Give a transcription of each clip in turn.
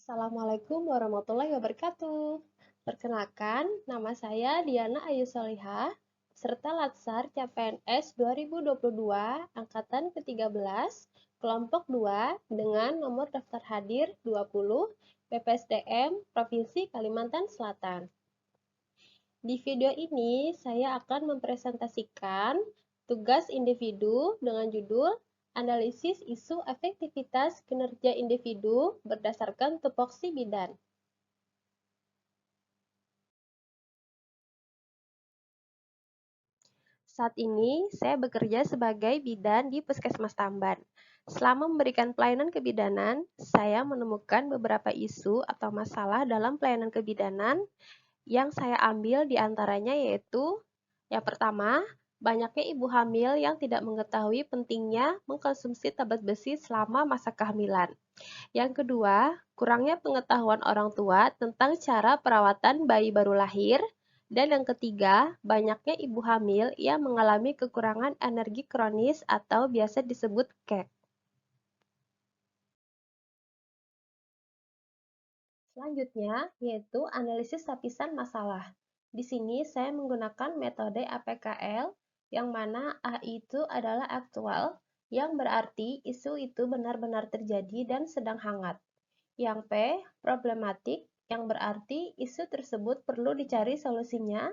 Assalamualaikum warahmatullahi wabarakatuh. Perkenalkan, nama saya Diana Ayu Solihah, peserta Latsar CPNS 2022 Angkatan ke-13, kelompok 2 dengan nomor daftar hadir 20, PPSDM Provinsi Kalimantan Selatan. Di video ini, saya akan mempresentasikan tugas individu dengan judul Analisis Isu Efektivitas Kinerja Individu berdasarkan tupoksi bidan. Saat ini, saya bekerja sebagai bidan di Puskesmas Tamban. Selama memberikan pelayanan kebidanan, saya menemukan beberapa isu atau masalah dalam pelayanan kebidanan yang saya ambil diantaranya yaitu yang pertama, banyaknya ibu hamil yang tidak mengetahui pentingnya mengkonsumsi tablet besi selama masa kehamilan. Yang kedua, kurangnya pengetahuan orang tua tentang cara perawatan bayi baru lahir. Dan yang ketiga, banyaknya ibu hamil yang mengalami kekurangan energi kronis atau biasa disebut KEK. Selanjutnya, yaitu analisis lapisan masalah. Di sini saya menggunakan metode APKL, yang mana A itu adalah aktual, yang berarti isu itu benar-benar terjadi dan sedang hangat. Yang P, problematik, yang berarti isu tersebut perlu dicari solusinya.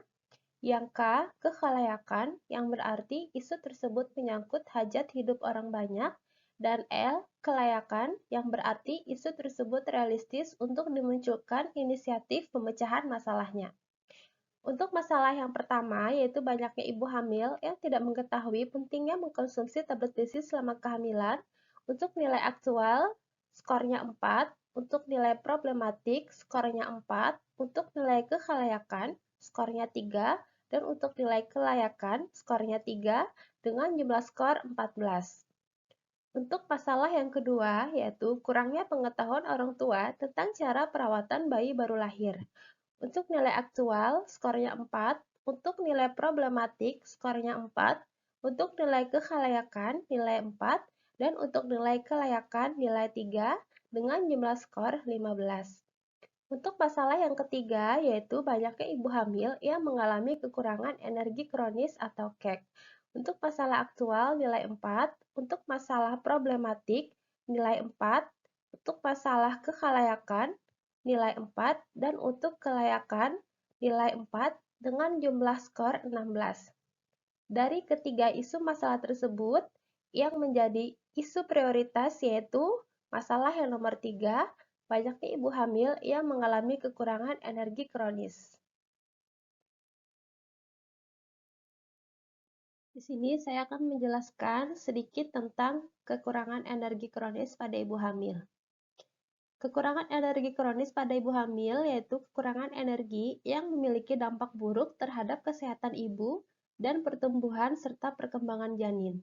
Yang K, kekhalayakan, yang berarti isu tersebut menyangkut hajat hidup orang banyak. Dan L, kelayakan, yang berarti isu tersebut realistis untuk dimunculkan inisiatif pemecahan masalahnya. Untuk masalah yang pertama, yaitu banyaknya ibu hamil yang tidak mengetahui pentingnya mengkonsumsi tablet besi selama kehamilan, untuk nilai aktual, skornya 4, untuk nilai problematik, skornya 4, untuk nilai kekhalayakan, skornya 3, dan untuk nilai kelayakan, skornya 3, dengan jumlah skor 14. Untuk masalah yang kedua, yaitu kurangnya pengetahuan orang tua tentang cara perawatan bayi baru lahir. Untuk nilai aktual, skornya 4. Untuk nilai problematik, skornya 4. Untuk nilai kekhalayakan, nilai 4. Dan untuk nilai kelayakan, nilai 3, dengan jumlah skor 15. Untuk masalah yang ketiga, yaitu banyaknya ibu hamil yang mengalami kekurangan energi kronis atau KEK. Untuk masalah aktual, nilai 4. Untuk masalah problematik, nilai 4. Untuk masalah kekhalayakan, nilai 4. Dan untuk kelayakan, nilai 4 dengan jumlah skor 16. Dari ketiga isu masalah tersebut, yang menjadi isu prioritas yaitu masalah yang nomor 3, banyaknya ibu hamil yang mengalami kekurangan energi kronis. Di sini saya akan menjelaskan sedikit tentang kekurangan energi kronis pada ibu hamil. Kekurangan energi kronis pada ibu hamil yaitu kekurangan energi yang memiliki dampak buruk terhadap kesehatan ibu dan pertumbuhan serta perkembangan janin.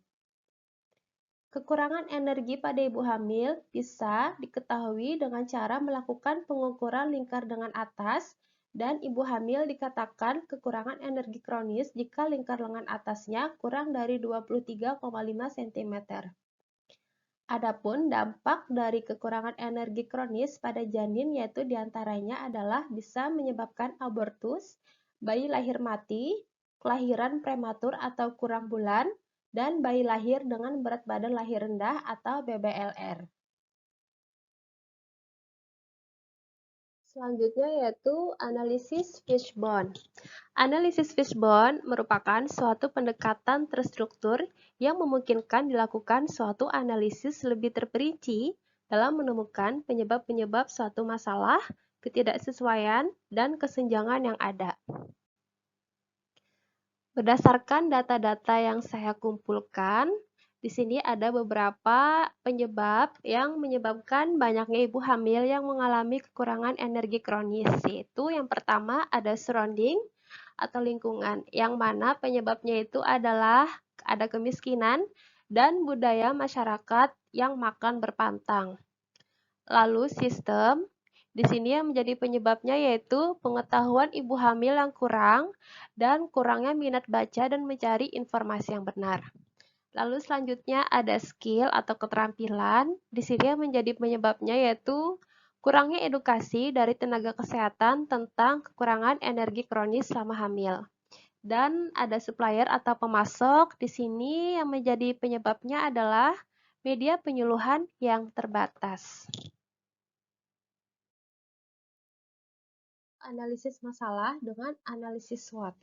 Kekurangan energi pada ibu hamil bisa diketahui dengan cara melakukan pengukuran lingkar lengan atas, dan ibu hamil dikatakan kekurangan energi kronis jika lingkar lengan atasnya kurang dari 23,5 cm. Adapun dampak dari kekurangan energi kronis pada janin yaitu diantaranya adalah bisa menyebabkan abortus, bayi lahir mati, kelahiran prematur atau kurang bulan, dan bayi lahir dengan berat badan lahir rendah atau BBLR. Selanjutnya yaitu analisis fishbone. Analisis fishbone merupakan suatu pendekatan terstruktur yang memungkinkan dilakukan suatu analisis lebih terperinci dalam menemukan penyebab-penyebab suatu masalah, ketidaksesuaian, dan kesenjangan yang ada. Berdasarkan data-data yang saya kumpulkan, di sini ada beberapa penyebab yang menyebabkan banyaknya ibu hamil yang mengalami kekurangan energi kronis, yaitu yang pertama ada surrounding atau lingkungan, yang mana penyebabnya itu adalah ada kemiskinan dan budaya masyarakat yang makan berpantang. Lalu sistem, di sini yang menjadi penyebabnya yaitu pengetahuan ibu hamil yang kurang dan kurangnya minat baca dan mencari informasi yang benar. Lalu selanjutnya ada skill atau keterampilan. Di sini yang menjadi penyebabnya yaitu kurangnya edukasi dari tenaga kesehatan tentang kekurangan energi kronis selama hamil. Dan ada supplier atau pemasok di sini yang menjadi penyebabnya adalah media penyuluhan yang terbatas. Analisis masalah dengan analisis SWOT.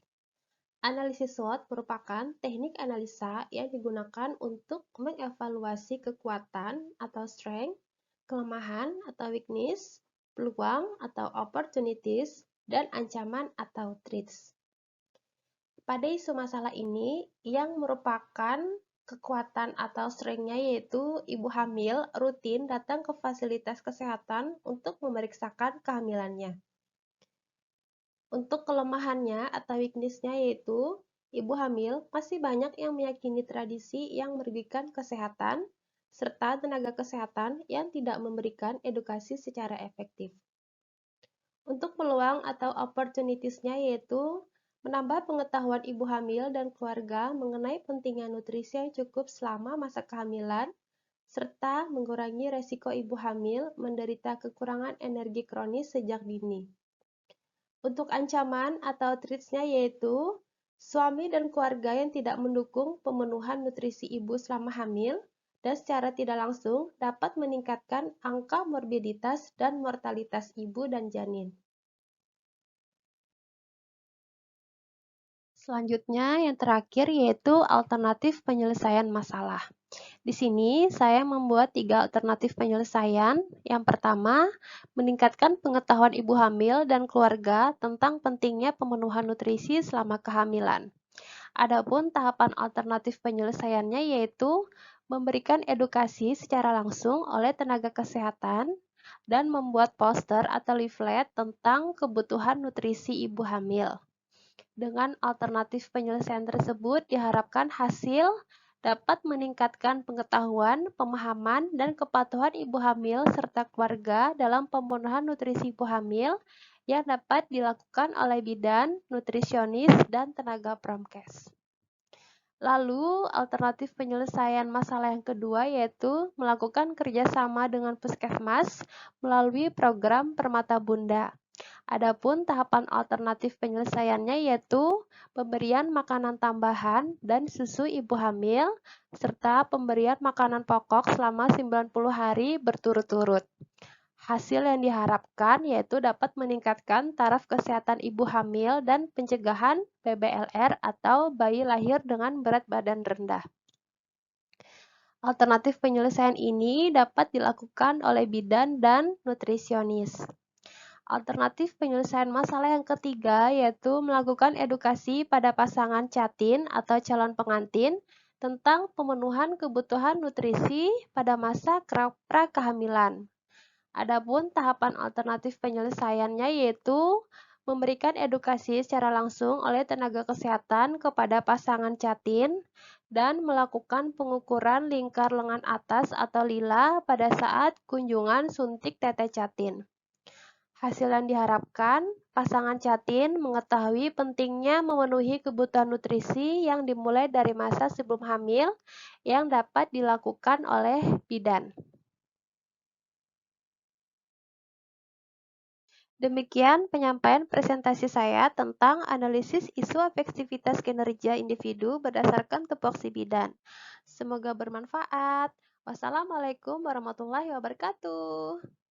Analisis SWOT merupakan teknik analisa yang digunakan untuk mengevaluasi kekuatan atau strength, kelemahan atau weakness, peluang atau opportunities, dan ancaman atau threats. Pada isu masalah ini, yang merupakan kekuatan atau strength-nya yaitu ibu hamil rutin datang ke fasilitas kesehatan untuk memeriksakan kehamilannya. Untuk kelemahannya atau weakness-nya yaitu, ibu hamil masih banyak yang meyakini tradisi yang merugikan kesehatan, serta tenaga kesehatan yang tidak memberikan edukasi secara efektif. Untuk peluang atau opportunities-nya yaitu, menambah pengetahuan ibu hamil dan keluarga mengenai pentingnya nutrisi yang cukup selama masa kehamilan, serta mengurangi resiko ibu hamil menderita kekurangan energi kronis sejak dini. Untuk ancaman atau threats-nya yaitu suami dan keluarga yang tidak mendukung pemenuhan nutrisi ibu selama hamil dan secara tidak langsung dapat meningkatkan angka morbiditas dan mortalitas ibu dan janin. Selanjutnya yang terakhir yaitu alternatif penyelesaian masalah. Di sini saya membuat 3 alternatif penyelesaian. Yang pertama, meningkatkan pengetahuan ibu hamil dan keluarga tentang pentingnya pemenuhan nutrisi selama kehamilan. Adapun tahapan alternatif penyelesaiannya yaitu memberikan edukasi secara langsung oleh tenaga kesehatan dan membuat poster atau leaflet tentang kebutuhan nutrisi ibu hamil. Dengan alternatif penyelesaian tersebut diharapkan hasil dapat meningkatkan pengetahuan, pemahaman, dan kepatuhan ibu hamil serta keluarga dalam pemenuhan nutrisi ibu hamil yang dapat dilakukan oleh bidan, nutrisionis, dan tenaga promkes. Lalu, alternatif penyelesaian masalah yang kedua yaitu melakukan kerjasama dengan puskesmas melalui program Permata Bunda. Adapun tahapan alternatif penyelesaiannya yaitu pemberian makanan tambahan dan susu ibu hamil, serta pemberian makanan pokok selama 90 hari berturut-turut. Hasil yang diharapkan yaitu dapat meningkatkan taraf kesehatan ibu hamil dan pencegahan PBLR atau bayi lahir dengan berat badan rendah. Alternatif penyelesaian ini dapat dilakukan oleh bidan dan nutrisionis. Alternatif penyelesaian masalah yang ketiga yaitu melakukan edukasi pada pasangan catin atau calon pengantin tentang pemenuhan kebutuhan nutrisi pada masa pra-kehamilan. Adapun tahapan alternatif penyelesaiannya yaitu memberikan edukasi secara langsung oleh tenaga kesehatan kepada pasangan catin dan melakukan pengukuran lingkar lengan atas atau lila pada saat kunjungan suntik tete catin. Hasil yang diharapkan, pasangan catin mengetahui pentingnya memenuhi kebutuhan nutrisi yang dimulai dari masa sebelum hamil yang dapat dilakukan oleh bidan. Demikian penyampaian presentasi saya tentang analisis isu efektivitas kinerja individu berdasarkan tupoksi bidan. Semoga bermanfaat. Wassalamualaikum warahmatullahi wabarakatuh.